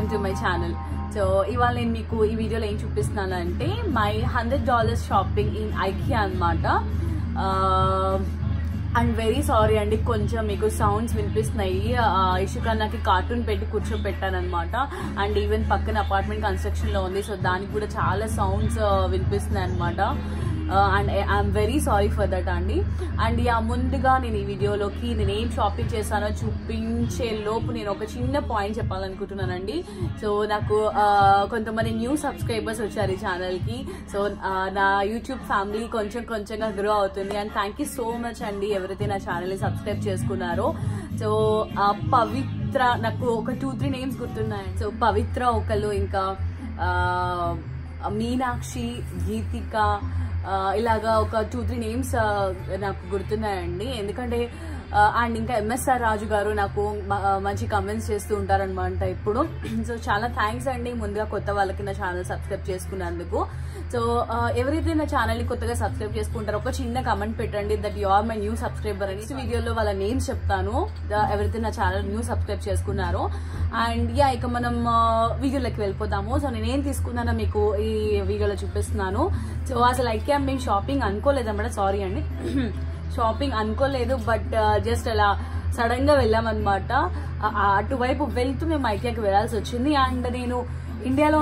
Welcome to my channel. So ఇవాళ నేను మీకు ఈ వీడియోలో ఏం చూపిస్తున్నాను అంటే మై $100 షాపింగ్ ఇన్ ఐకియా అనమాట. అండ్ వెరీ సారీ అండి, కొంచెం మీకు సౌండ్స్ వినిపిస్తున్నాయి. ఇషుకన్నకి కార్టూన్ పెట్టి కూర్చోబెట్టాను అనమాట. అండ్ ఈవెన్ పక్కన అపార్ట్మెంట్ కన్స్ట్రక్షన్ లో ఉంది, సో దానికి కూడా చాలా సౌండ్స్ వినిపిస్తున్నాయి అనమాట. And I'm very sorry for that అండి. అండ్ ముందుగా నేను ఈ వీడియోలోకి నేను ఏం షాపింగ్ చేస్తానో చూపించే లోపు నేను ఒక చిన్న పాయింట్ చెప్పాలనుకుంటున్నానండి. సో నాకు కొంతమంది న్యూ సబ్స్క్రైబర్స్ వచ్చారు ఈ ఛానల్కి. సో నా యూట్యూబ్ ఫ్యామిలీ కొంచెంగా గ్రో అవుతుంది. And thank you so much అండి ఎవరైతే నా ఛానల్ని సబ్స్క్రైబ్ చేసుకున్నారో. సో పవిత్ర, నాకు ఒక 2-3 నేమ్స్ గుర్తున్నాయి. సో పవిత్ర ఒకళ్ళు, ఇంకా మీనాక్షి, గీతిక, ఇలాగా ఒక 2-3 నేమ్స్ నాకు గుర్తున్నాయండి. ఎందుకంటే అండ్ ఇంకా ఎంఎస్ఆర్ రాజు గారు నాకు మంచి కమెంట్స్ చేస్తూ ఉంటారనమాట ఇప్పుడు. సో చాలా థ్యాంక్స్ అండి ముందుగా కొత్త వాళ్ళకి నా ఛానల్ సబ్స్క్రైబ్ చేసుకున్నందుకు. సో ఎవరైతే నా ఛానల్ని కొత్తగా సబ్స్క్రైబ్ చేసుకుంటారో ఒక చిన్న కమెంట్ పెట్టండి that you are my new subscriber అని. ఈ వీడియోలో వాళ్ళ నేమ్స్ చెప్తాను ఎవరైతే నా ఛానల్ న్యూ సబ్స్క్రైబ్ చేసుకున్నారో. అండ్ ఇక మనం వీడియోలోకి వెళ్ళిపోతాము. సో నేనేం తీసుకున్నానో మీకు ఈ వీడియోలో చూపిస్తున్నాను. సో అసలు ఐకియా మేము షాపింగ్ అనుకోలేదన్నమాట, సారీ అండి, షాపింగ్ అనుకోలేదు, బట్ జస్ట్ అలా సడన్ గా వెళ్ళామన్నమాట. అటువైపు వెళ్తూ మేము ఐకియాకి వెళ్లాల్సి వచ్చింది. అండ్ నేను ఇండియాలో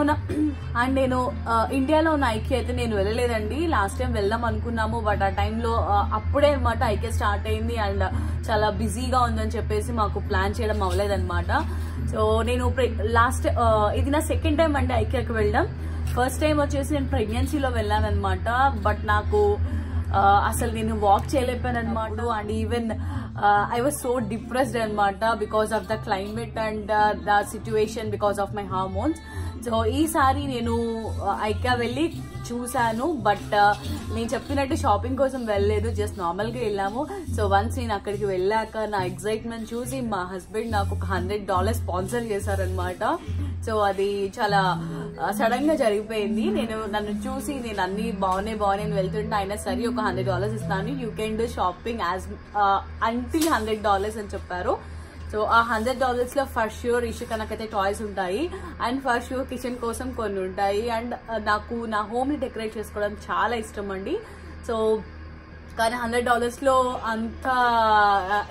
ఉన్న ఐకియా అయితే నేను వెళ్ళలేదండి. లాస్ట్ టైం వెళ్దాం అనుకున్నాము, బట్ ఆ టైంలో అప్పుడే అనమాట ఐకియా స్టార్ట్ అయింది అండ్ చాలా బిజీగా ఉందని చెప్పేసి మాకు ప్లాన్ చేయడం అవ్వలేదన్నమాట. సో నేను ఇది నా సెకండ్ టైం అంటే ఐకియాకి వెళ్ళడం. ఫస్ట్ టైం వచ్చేసి నేను ప్రెగ్నెన్సీలో వెళ్ళాను అనమాట, బట్ నాకు అసలు నేను వాక్ చేయలేకపోయాను అనమాట. And even I was so depressed అనమాట because of the climate and the situation, because of my hormones. So ఈసారి నేను ఐకియా వెళ్ళి చూసాను, బట్ నేను చెప్పినట్టు షాపింగ్ కోసం వెళ్ళలేదు, జస్ట్ నార్మల్గా వెళ్ళాము. సో వన్స్ నేను అక్కడికి వెళ్ళాక నా ఎగ్జైట్మెంట్ చూసి మా హస్బెండ్ నాకు ఒక $100 స్పాన్సర్ చేశారనమాట. సో అది చాలా సడన్ గా జరిగిపోయింది. నన్ను చూసి నేను అన్ని బాగున్నాయి వెళ్తుంటే ఆయన సరే ఒక $100 ఇస్తాను, you can do shopping as until $100 అని చెప్పారు. సో ఆ $100 లో ఫర్ ష్యూర్ ఇషుకనకైతే టాయ్స్ ఉంటాయి అండ్ ఫర్ ష్యూర్ కిచెన్ కోసం కొన్ని ఉంటాయి. అండ్ నాకు నా హోమ్ ని డెకరేట్ చేసుకోవడం చాలా ఇష్టం అండి. సో కానీ $100 లో అంత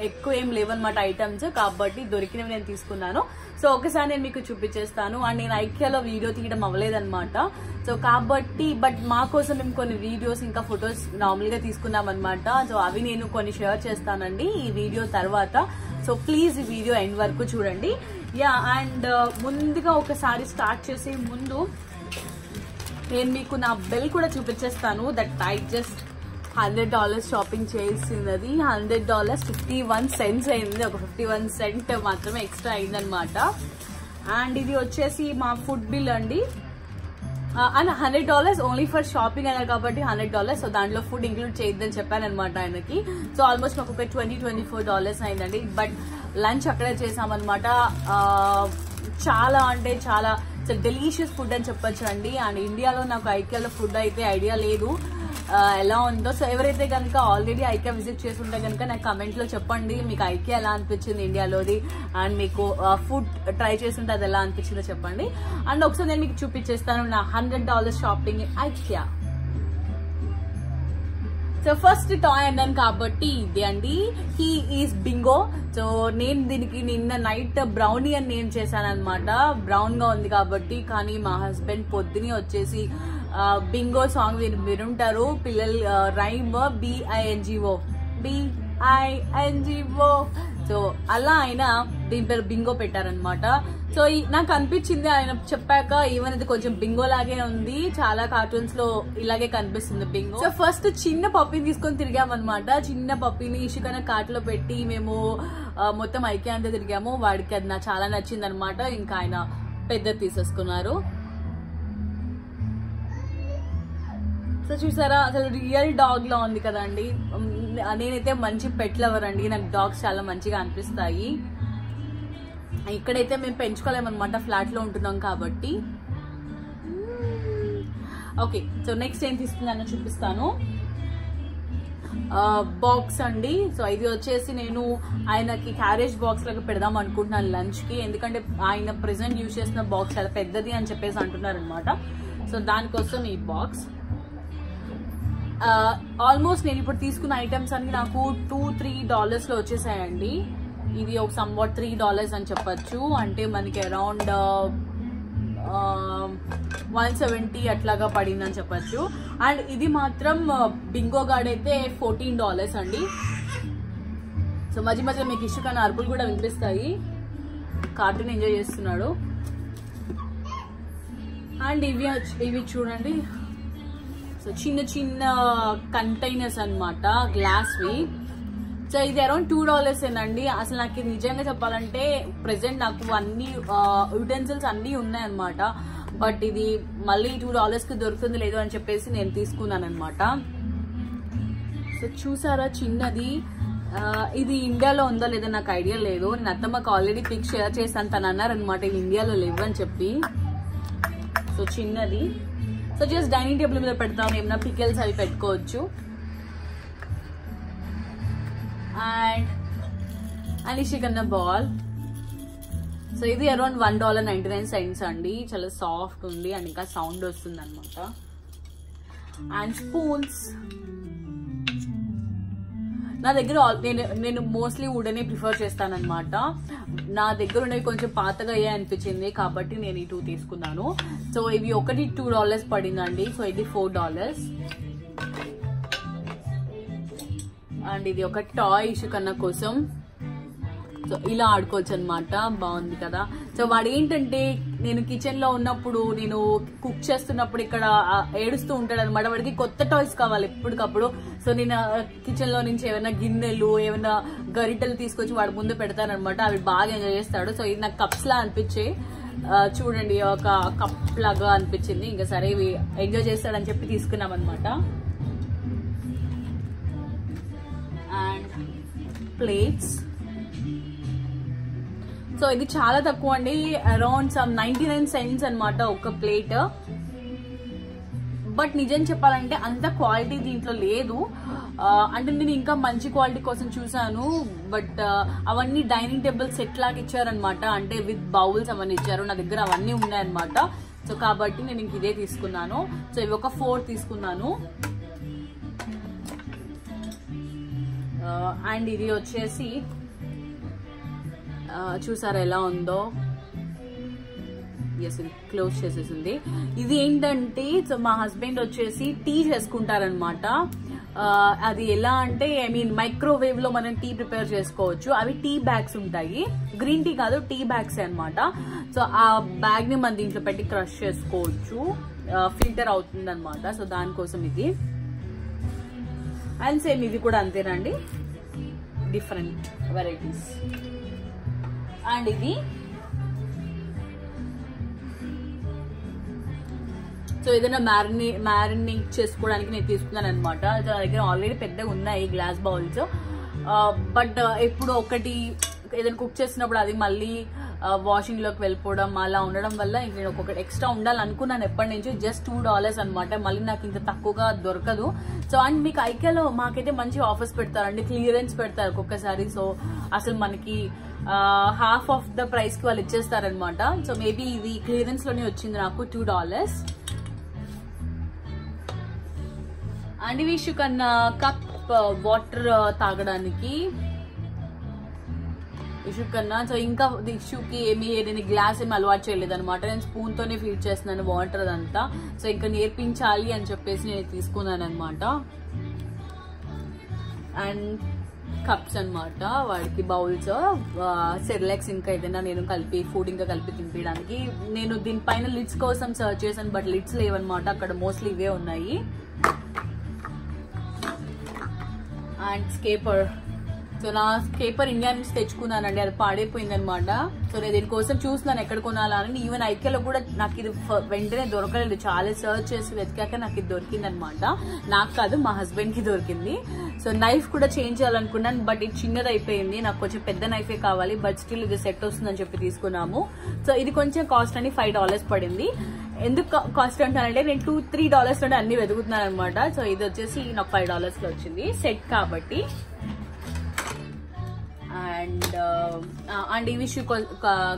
ఎక్కువ ఏం లేవన్నమాట ఐటమ్స్, కాబట్టి దొరికినవి నేను తీసుకున్నాను. సో ఒకసారి నేను మీకు చూపించేస్తాను. అండ్ నేను ఐకియాలో వీడియో తీయడం అవ్వలేదన్నమాట. సో కాబట్టి బట్ మా కోసం మేము కొన్ని వీడియోస్ ఇంకా ఫొటోస్ నార్మల్ గా తీసుకున్నాం అనమాట. సో అవి నేను కొన్ని షేర్ చేస్తానండి ఈ వీడియో తర్వాత. సో ప్లీజ్ ఈ వీడియో ఎండ్ వరకు చూడండి. అండ్ ముందుగా ఒకసారి స్టార్ట్ చేసే ముందు నేను మీకు నా బిల్ కూడా చూపించేస్తాను. దట్ ఐ జస్ట్ $100 షాపింగ్ చేసినది. $100 51 cents అయింది, ఒక 51 cent మాత్రమే ఎక్స్ట్రా అయిందనమాట. అండ్ ఇది వచ్చేసి మా ఫుడ్ బిల్ అండి. అండ్ $100 ఓన్లీ ఫర్ షాపింగ్ అయినా కాబట్టి $100. సో దాంట్లో ఫుడ్ ఇంక్లూడ్ చేయొద్దని చెప్పాను అనమాట ఆయనకి. సో ఆల్మోస్ట్ మాకు ఒక $24 అయిందండి. బట్ లంచ్ అక్కడే చేసామన్నమాట. చాలా అంటే చాలా డెలీషియస్ ఫుడ్ అని చెప్పొచ్చు అండి. అండ్ ఇండియాలో నాకు ఐకియాలో ఫుడ్ అయితే ఐడియా లేదు ఎలా ఉందో. సో ఎవరైతే కనుక ఆల్రెడీ ఐకియా విజిట్ చేస్తుంటే కనుక నాకు కమెంట్ లో చెప్పండి మీకు ఐకియా ఎలా అనిపించింది ఇండియాలోది, అండ్ మీకు ఫుడ్ ట్రై చేస్తుంటే అది ఎలా అనిపించిందో చెప్పండి. అండ్ ఒకసారి నేను మీకు చూపించేస్తాను నా $100 shopping IKEA. So first toy అన్నాను కాబట్టి ఇది అండి, హీ ఈజ్ బింగో. సో నేను దీనికి నిన్న నైట్ బ్రౌనీ అని నేమ్ చేశాను అనమాట, బ్రౌన్ గా ఉంది కాబట్టి. కానీ మా హస్బెండ్ పొద్దునే వచ్చేసి బింగో సాంగ్ వినుంటారు పిల్లలు, రైమ్ BINGO. సో అలా ఆయన దీని పేరు బింగో పెట్టారనమాట. సో నాకు అనిపించింది ఆయన చెప్పాక ఈవెన్ ఇది కొంచెం బింగో లాగే ఉంది, చాలా కార్టూన్స్ లో ఇలాగే కనిపిస్తుంది బింగో. సో ఫస్ట్ చిన్న పప్పీని తీసుకొని తిరిగామన్నమాట. చిన్న పప్పీని ఇషుకన కార్ట్ లో పెట్టి మేము మొత్తం ఐకియా అంతా తిరిగాము. వాడికి అది చాలా నచ్చింది అనమాట. ఇంకా ఆయన పెద్ద తీసేసుకున్నారు. సో చూసారా అసలు రియల్ డాగ్ లా ఉంది కదండి. నేనైతే మంచి పెట్ లవర్ అండి, నాకు డాగ్స్ చాలా మంచిగా అనిపిస్తాయి. ఇక్కడైతే మేము పెంచుకోలేమన్నమాట, ఫ్లాట్ లో ఉంటున్నాం కాబట్టి. ఓకే, సో నెక్స్ట్ ఏం తీసుకున్నానో చూపిస్తాను. బాక్స్ అండి. సో ఇది వచ్చేసి నేను ఆయనకి క్యారేజ్ బాక్స్ లాగా పెడదాం అనుకుంటున్నాను లంచ్ కి, ఎందుకంటే ఆయన ప్రెసెంట్ యూజ్ చేసిన బాక్స్ చాలా పెద్దది అని చెప్పేసి అంటున్నారు అనమాట. సో దానికోసం ఈ బాక్స్. ఆల్మోస్ట్ నేను ఇప్పుడు తీసుకున్న ఐటమ్స్ అన్ని నాకు $2-3 లో వచ్చేసాయండి. ఇది ఒక సమ్వాట్ $3 అని చెప్పచ్చు, అంటే మనకి అరౌండ్ 170 అట్లాగా పడిందని చెప్పచ్చు. అండ్ ఇది మాత్రం బింగో గార్డ్ అయితే $14 అండి. సో మధ్య మధ్య మీకు ఇష్యూ కానీ అరుపులు కూడా వినిపిస్తాయి, కార్టూన్ ఎంజాయ్ చేస్తున్నాడు. అండ్ ఇవి చూడండి, సో చిన్న చిన్న కంటైనర్స్ అన్నమాట, గ్లాస్వి. సో ఇది అరౌండ్ $2 ఏనండి. అసలు నాకు నిజంగా చెప్పాలంటే ప్రెసెంట్ నాకు అన్ని యుటెన్సిల్స్ అన్ని ఉన్నాయన్నమాట, బట్ ఇది మళ్ళీ $2 కి దొరుకుతుంది లేదు అని చెప్పేసి నేను తీసుకున్నాను అనమాట. సో చూసారా చిన్నది, ఇది ఇండియాలో ఉందో లేదో నాకు ఐడియా లేదు. నేను అత్తమ్మకి ఆల్రెడీ పిక్ షేర్ చేశాను, తను అన్నారనమాట ఇది ఇండియాలో లేవని చెప్పి. సో చిన్నది, సో జస్ట్ డైనింగ్ టేబుల్ మీద పెడతాం, ఏమైనా పికెల్స్ అవి పెట్టుకోవచ్చు. And chicken ball. సో ఇది అరౌండ్ $1.99 అండి, చాలా సాఫ్ట్ ఉంది అండ్ ఇంకా సౌండ్ వస్తుంది అనమాట. అండ్ స్పూన్స్ నా దగ్గర నేను మోస్ట్లీ వుడనే ప్రిఫర్ చేస్తాను అనమాట. నా దగ్గర ఉండేవి కొంచెం పాతగా అయ్యాయి అనిపించింది కాబట్టి నేను ఈ 2 తీసుకున్నాను. సో ఇవి ఒకటి $2 పడిందండి. సో ఇది $4. అండ్ ఇది ఒక టాయ్ ఇష్యూ కన్నా కోసం. సో ఇలా ఆడుకోవచ్చు అనమాట, బాగుంది కదా. సో వాడు ఏంటంటే నేను కిచెన్ లో ఉన్నప్పుడు, నేను కుక్ చేస్తున్నప్పుడు ఇక్కడ ఏడుస్తూ ఉంటాడు అనమాట. వాడికి కొత్త టాయ్స్ కావాలి ఎప్పటికప్పుడు. సో నేను కిచెన్ లో నుంచి ఏమైనా గిన్నెలు ఏమైనా గరిటెలు తీసుకొచ్చి వాడి ముందు పెడతానమాట, అవి బాగా ఎంజాయ్ చేస్తాడు. సో ఇది నాకు కప్స్ లా అనిపించే, చూడండి ఒక కప్ లాగా అనిపించింది. ఇంకా సరే ఇవి ఎంజాయ్ చేస్తాడని చెప్పి తీసుకున్నాం అనమాట. అండ్ ప్లేట్స్, సో ఇది చాలా తక్కువ అండి, అరౌండ్ 99 cents అనమాట ఒక ప్లేట్. బట్ నిజం చెప్పాలంటే అంత క్వాలిటీ దీంట్లో లేదు. అంటే నేను ఇంకా మంచి క్వాలిటీ కోసం చూసాను, బట్ అవన్నీ డైనింగ్ టేబుల్ సెట్ లాగా ఇచ్చారనమాట, అంటే విత్ బౌల్స్ అవన్నీ ఇచ్చారు. నా దగ్గర అవన్నీ ఉన్నాయన్నమాట. సో కాబట్టి నేను ఇంక ఇదే తీసుకున్నాను. సో ఇవి ఒక 4 తీసుకున్నాను. అండ్ ఇది వచ్చేసి చూసారా ఎలా ఉందో, ఎస్ ఇది క్లోజ్ చేసేసింది. ఇది ఏంటంటే సో మా హస్బెండ్ వచ్చేసి టీ చేసుకుంటారనమాట. అది ఎలా అంటే ఐ మీన్ మైక్రోవేవ్ లో మనం టీ ప్రిపేర్ చేసుకోవచ్చు. అవి టీ బ్యాగ్స్ ఉంటాయి, గ్రీన్ టీ కాదు టీ బ్యాగ్స్ అనమాట. సో ఆ బ్యాగ్ ని మన దీంట్లో పెట్టి క్రష్ చేసుకోవచ్చు, ఫిల్టర్ అవుతుంది అనమాట. సో దానికోసం ఇది. అండ్ సేమ్ ఇది కూడా అంతేనండి, డిఫరెంట్ వెరైటీస్. అండ్ ఇది సో ఏదైనా మ్యారినేట్ చేసుకోవడానికి నేను తీసుకున్నాను అనమాట. నా దగ్గర ఆల్రెడీ పెద్దగా ఉన్నాయి గ్లాస్ బౌల్స్, బట్ ఎప్పుడు ఒకటి ఏదైనా కుక్ చేసినప్పుడు అది మళ్ళీ వాషింగ్ లోకి వెళ్ళిపోవడం అలా ఉండడం వల్ల ఇంక నేను ఒక్కొక్కటి ఎక్స్ట్రా ఉండాలనుకున్నాను ఎప్పటి నుంచి. జస్ట్ $2 అనమాట, మళ్ళీ నాకు ఇంత తక్కువగా దొరకదు. సో అండ్ మీకు ఐకియాలో మాకైతే మంచి ఆఫర్స్ పెడతారండి, క్లియరెన్స్ పెడతారు ఒక్కొక్కసారి. సో అసలు మనకి హాఫ్ ఆఫ్ ద ప్రైస్ కి వాళ్ళు ఇచ్చేస్తారనమాట. సో మేబీ ఇది క్లియరెన్స్ లోనే వచ్చింది నాకు $2. అండ్ ఇవి ఇష్యూ కన్నా కప్ వాటర్ తాగడానికి ఇష్యూ కన్నా. సో ఇంకా ఇష్యూకి ఏదైనా గ్లాస్ ఏమి అలవాటు చేయలేదు అనమాట, నేను స్పూన్ తోనే ఫీడ్ చేస్తున్నాను వాటర్ అదంతా. సో ఇంకా నేర్పించాలి అని చెప్పేసి నేను తీసుకున్నాను అనమాట. అండ్ కప్స్ అనమాట, వాడికి బౌల్స్, సెరిలాక్స్ ఇంకా ఏదైనా నేను కలిపి ఫుడ్ ఇంకా కలిపి తినిపించడానికి. నేను దీనిపైన లిడ్స్ కోసం సర్చ్ చేశాను, బట్ లిడ్స్ లేవన్నమాట, అక్కడ మోస్ట్లీ ఇవే ఉన్నాయి. అండ్ స్కేపర్, సో నా స్కేపర్ ఇండియా నుంచి తెచ్చుకున్నానండి, అది పాడైపోయింది అనమాట. సో నేను దీనికోసం చూస్తున్నాను ఎక్కడ కొనాలని. ఈవెన్ ఐకియాలో కూడా నాకు ఇది వెంటనే దొరకలేదు, చాలా సర్చ్ చేసి వెతికాక నాకు ఇది దొరికింది అనమాట. నాకు కాదు, మా హస్బెండ్ కి దొరికింది. సో నైఫ్ కూడా చేంజ్ చేయాలనుకున్నాను, బట్ ఇది చిన్నది అయిపోయింది, నాకు కొంచెం పెద్ద నైఫే కావాలి. బట్ స్టిల్ ఇది సెట్ వస్తుందని చెప్పి తీసుకున్నాము. సో ఇది కొంచెం కాస్ట్ అని $5 పడింది. ఎందుకు కాస్ట్ అంటానంటే నేను $2-3 నుండి అన్ని వెతుకుతున్నాను అనమాట. సో ఇది వచ్చేసి నాకు $5 లో వచ్చింది సెట్ కాబట్టి. అండ్ ఈ విషయం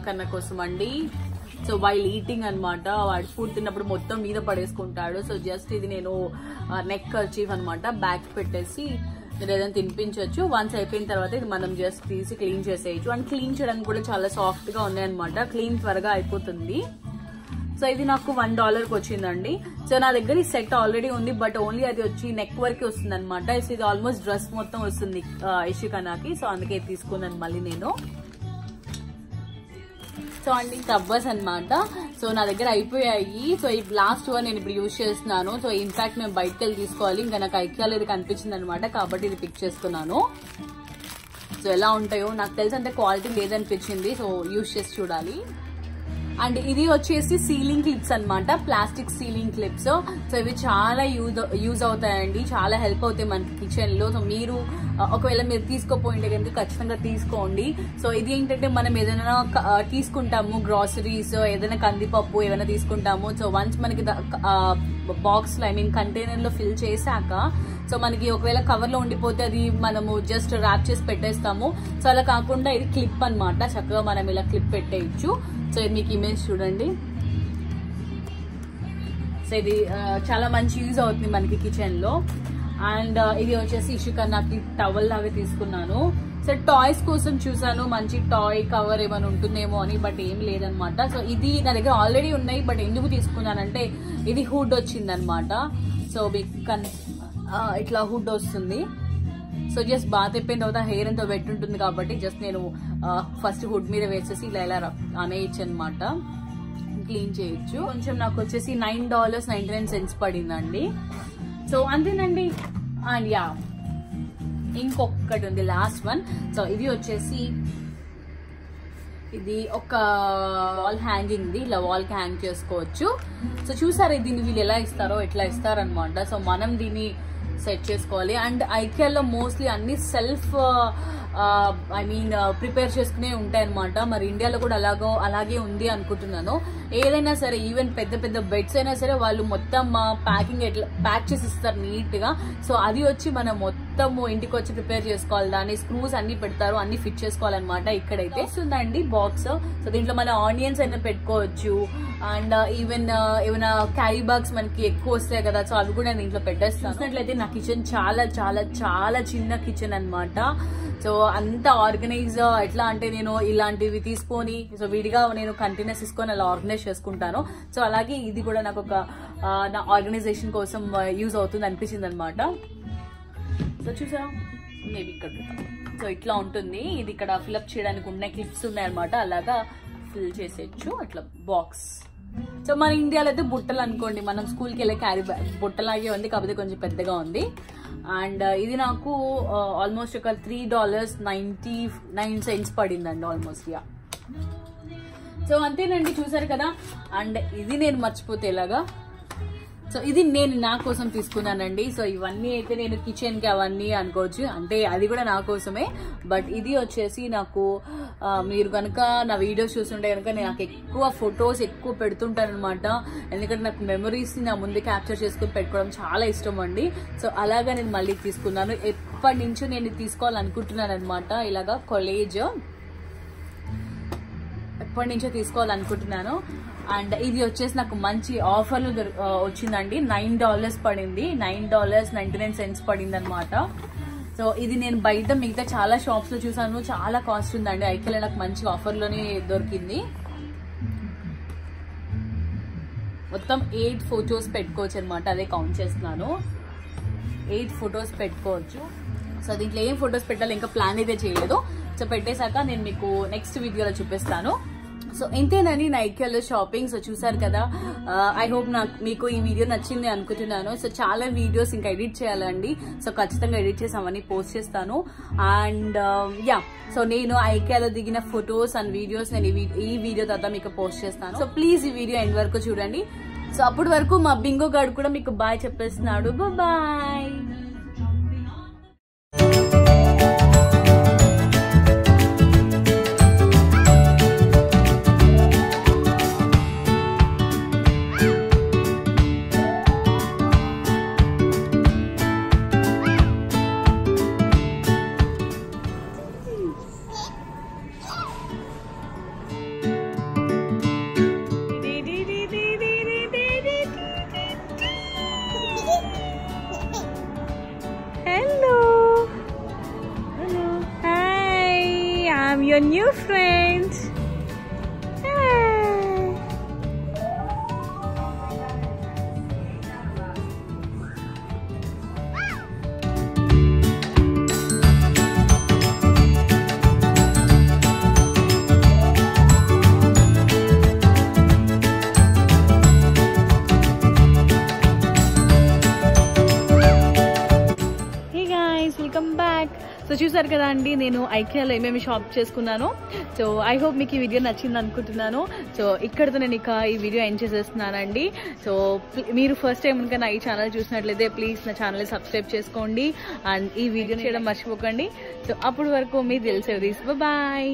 కన్నా కోసం అండి. సో వైల్ ఈటింగ్ అనమాట, వాడు ఫుడ్ తిన్నప్పుడు మొత్తం మీద పడేసుకుంటాడు. సో జస్ట్ ఇది నేను నెక్ కర్చీఫ్ అనమాట, బ్యాక్ పెట్టేసి ఏదైనా తినిపించవచ్చు. వన్స్ అయిపోయిన తర్వాత ఇది మనం జస్ట్ తీసి క్లీన్ చేసేయచ్చు. అండ్ క్లీన్ చేయడానికి కూడా చాలా సాఫ్ట్ గా ఉన్నాయన్నమాట, క్లీన్ త్వరగా అయిపోతుంది. సో ఇది నాకు $1 వచ్చిందండి. సో నా దగ్గర ఈ సెట్ ఆల్రెడీ ఉంది, బట్ ఓన్లీ అది వచ్చి నెక్ వరకే వస్తుంది అనమాట. సో ఇది ఆల్మోస్ట్ డ్రెస్ మొత్తం వస్తుంది ఇషికానాకి. సో అందుకే తీసుకున్నాను మళ్ళీ నేను. సో అండి కవర్స్ అనమాట. సో నా దగ్గర అయిపోయాయి. సో ఈ లాస్ట్ వన్ నేను ఇప్పుడు యూజ్ చేస్తున్నాను. సో ఇన్ఫాక్ట్ మేము బయటకు వెళ్ళి తీసుకోవాలి, ఇంకా నాకు ఐక్యాలో ఇది కనిపించింది అనమాట, కాబట్టి ఇది పిక్ చేసుకున్నాను. సో ఎలా ఉంటాయో నాకు తెలిసి అంత క్వాలిటీ లేదనిపించింది, సో యూజ్ చేసి చూడాలి. అండ్ ఇది వచ్చేసి సీలింగ్ క్లిప్స్ అనమాట, ప్లాస్టిక్ సీలింగ్ క్లిప్స్. సో ఇవి చాలా యూజ్ అవుతాయండి, చాలా హెల్ప్ అవుతాయి మనకి కిచెన్ లో. సో మీరు ఒకవేళ మీరు తీసుకోపోయింటే కనుక ఖచ్చితంగా తీసుకోండి. సో ఇది ఏంటంటే మనం ఏదైనా తీసుకుంటాము, గ్రాసరీస్, ఏదైనా కందిపప్పు ఏదైనా తీసుకుంటాము. సో వన్స్ మనకి బాక్స్ లో కంటైనర్ లో ఫిల్ చేశాక సో మనకి ఒకవేళ కవర్ లో ఉండిపోతే అది మనము జస్ట్ ర్యాప్ చేసి పెట్టేస్తాము. సో అలా కాకుండా ఇది క్లిప్ అనమాట, చక్కగా మనం ఇలా క్లిప్ పెట్టేయచ్చు. సో ఇది మీకు ఇమేజ్ చూడండి. సో ఇది చాలా మంచి యూజ్ అవుతుంది మనకి కిచెన్ లో. అండ్ ఇది వచ్చేసి ఇషికానాకి టవల్ లాగా తీసుకున్నాను. సో టాయ్స్ కోసం చూసాను, మంచి టాయ్ కవర్ ఏమైనా ఉంటుందేమో అని, బట్ ఏం లేదనమాట. సో ఇది నా దగ్గర ఆల్రెడీ ఉన్నాయి, బట్ ఎందుకు తీసుకున్నానంటే ఇది హుడ్ వచ్చిందనమాట. సో ఇట్లా హుడ్ వస్తుంది. సో జస్ట్ బాత్ అయిపోయిన తర్వాత హెయిర్ అంతా వెట్ ఉంటుంది కాబట్టి జస్ట్ నేను ఫస్ట్ హుడ్ మీద వేసేసి ఇలా అనేయచ్చు అనమాట, క్లీన్ చేయొచ్చు. కొంచెం నాకు వచ్చేసి $9.99 పడిందండి. సో అంతేనండి. అండ్ యా ఇంకొకటి ఉంది, లాస్ట్ వన్. సో ఇది వచ్చేసి ఇది ఒక వాల్ హ్యాంగింగ్ ది, ఇలా వాల్ కి హ్యాంగ్ చేసుకోవచ్చు. సో చూసారా దీన్ని వీళ్ళు ఎలా ఇస్తారో, ఎట్లా ఇస్తారనమాట. సో మనం దీన్ని సెట్ చేసుకోవాలి. అండ్ ఐకియాలో మోస్ట్లీ అన్ని సెల్ఫ్ ప్రిపేర్ చేసుకునే ఉంటాయి అనమాట. మరి ఇండియాలో కూడా అలాగే ఉంది అనుకుంటున్నాను. ఏదైనా సరే ఈవెన్ పెద్ద పెద్ద బెడ్స్ అయినా సరే వాళ్ళు మొత్తం ప్యాకింగ్ ఎట్లా ప్యాక్ చేసి ఇస్తారు నీట్ గా. సో అది వచ్చి మనం మొత్తము ఇంటికి వచ్చి ప్రిపేర్ చేసుకోవాలి, దాని స్క్రూస్ అన్ని పెడతారు, అన్ని ఫిట్ చేసుకోవాలన్నమాట. ఇక్కడైతే వస్తుందండి బాక్స్. సో దీంట్లో మన ఆనియన్స్ అయినా పెట్టుకోవచ్చు. అండ్ ఈవెన్ ఏమైనా క్యారీ బాగ్స్ మనకి ఎక్కువ వస్తాయి కదా, సో అవి కూడా నేను దీంట్లో పెట్టేస్తాను. చూసినట్లయితే నా కిచెన్ చాలా చాలా చాలా చిన్న కిచెన్ అనమాట. సో అంత ఆర్గనైజ్ ఎట్లా అంటే నేను ఇలాంటివి తీసుకొని సో విడిగా నేను కంటైనర్స్ తీసుకొని అలా ఆర్గనైజ్ చేసుకుంటాను. సో అలాగే ఇది కూడా నాకు ఒక నా ఆర్గనైజేషన్ కోసం యూజ్ అవుతుంది అనిపించింది అనమాట. సో చూసారా, మేబీ ఇక్కడ సో ఇట్లా ఉంటుంది. ఇది ఇక్కడ ఫిల్అప్ చేయడానికి ఉన్న క్లిప్స్ ఉన్నాయి అనమాట, అలాగా ఫిల్ చేసేయచ్చు అట్లా బాక్స్. సో మన ఇండియాలో అయితే బుట్టలు అనుకోండి, మనం స్కూల్కి వెళ్ళే క్యారీ బ్యాగ్ బుట్టలాగే ఉంది, కాకపోతే కొంచెం పెద్దగా ఉంది. అండ్ ఇది నాకు ఆల్మోస్ట్ ఒక $3.99 పడిందండి ఆల్మోస్ట్. యా సో అంతేనండి, చూసారు కదా. అండ్ ఇది నేను మర్చిపోతే ఎలాగా. సో ఇది నేను నా కోసం తీసుకున్నానండి. సో ఇవన్నీ అయితే నేను కిచెన్ కి అవన్నీ అనుకోవచ్చు, అంటే అది కూడా నా కోసమే. బట్ ఇది వచ్చేసి నాకు మీరు కనుక నా వీడియోస్ చూస్తుంటే కనుక నాకు ఎక్కువ ఫొటోస్ ఎక్కువ పెడుతుంటాను అనమాట. ఎందుకంటే నాకు మెమరీస్ నా ముందు క్యాప్చర్ చేసుకుని పెట్టుకోవడం చాలా ఇష్టం అండి. సో అలాగా నేను మళ్ళీ తీసుకున్నాను. ఎప్పటి నుంచో నేను తీసుకోవాలనుకుంటున్నాను అనమాట. ఇలాగా కాలేజ్ ఎప్పటి నుంచో తీసుకోవాలనుకుంటున్నాను. అండ్ ఇది వచ్చేసి నాకు మంచి ఆఫర్లు వచ్చిందండి. $9 పడింది, $9.99 పడింది అనమాట. సో ఇది నేను బయట మిగతా చాలా షాప్స్ లో చూసాను, చాలా కాస్ట్ ఉందండి. ఐకియాలో నాకు మంచి ఆఫర్లోనే దొరికింది. మొత్తం 8 ఫొటోస్ పెట్టుకోవచ్చు అనమాట, అదే కౌంట్ చేస్తున్నాను. 8 ఫొటోస్ పెట్టుకోవచ్చు. సో దీంట్లో ఏం ఫొటోస్ పెట్టాలి ఇంకా ప్లాన్ అయితే చేయలేదు. సో పెట్టేశాక నేను మీకు నెక్స్ట్ వీడియోలో చూపిస్తాను. సో ఇంతేనండి నా ఐకియాలో షాపింగ్. సో చూసారు కదా, ఐ హోప్ మీకు ఈ వీడియో నచ్చింది అనుకుంటున్నాను. సో చాలా వీడియోస్ ఇంకా ఎడిట్ చేయాలండి. సో ఖచ్చితంగా ఎడిట్ చేసి అవన్నీ పోస్ట్ చేస్తాను. అండ్ యా సో నేను ఐకియాలో దిగిన ఫొటోస్ అండ్ వీడియోస్ నేను ఈ వీడియో తర్వాత మీకు పోస్ట్ చేస్తాను. సో ప్లీజ్ ఈ వీడియో ఎండ్ వరకు చూడండి. సో అప్పటి వరకు మా బింగో గారు కూడా మీకు బాయ్ చెప్పేస్తున్నాడు. Bye. I'm your new friend. Welcome back. So చూసారు కదా అండి, నేను ఐకియాలో ఏమేమి షాప్ చేసుకున్నాను. సో ఐ హోప్ మీకు ఈ వీడియో నచ్చింది అనుకుంటున్నాను. సో ఇక్కడతో నేను ఇక ఈ వీడియో ఎండ్ చేసేస్తున్నానండి. సో మీరు ఫస్ట్ టైం కనుక నా ఈ ఛానల్ చూసినట్లయితే ప్లీజ్ నా ఛానల్ని సబ్స్క్రైబ్ చేసుకోండి అండ్ ఈ వీడియో చేయడం మర్చిపోకండి. సో అప్పటి వరకు మీ తెలిసేది. బాయ్.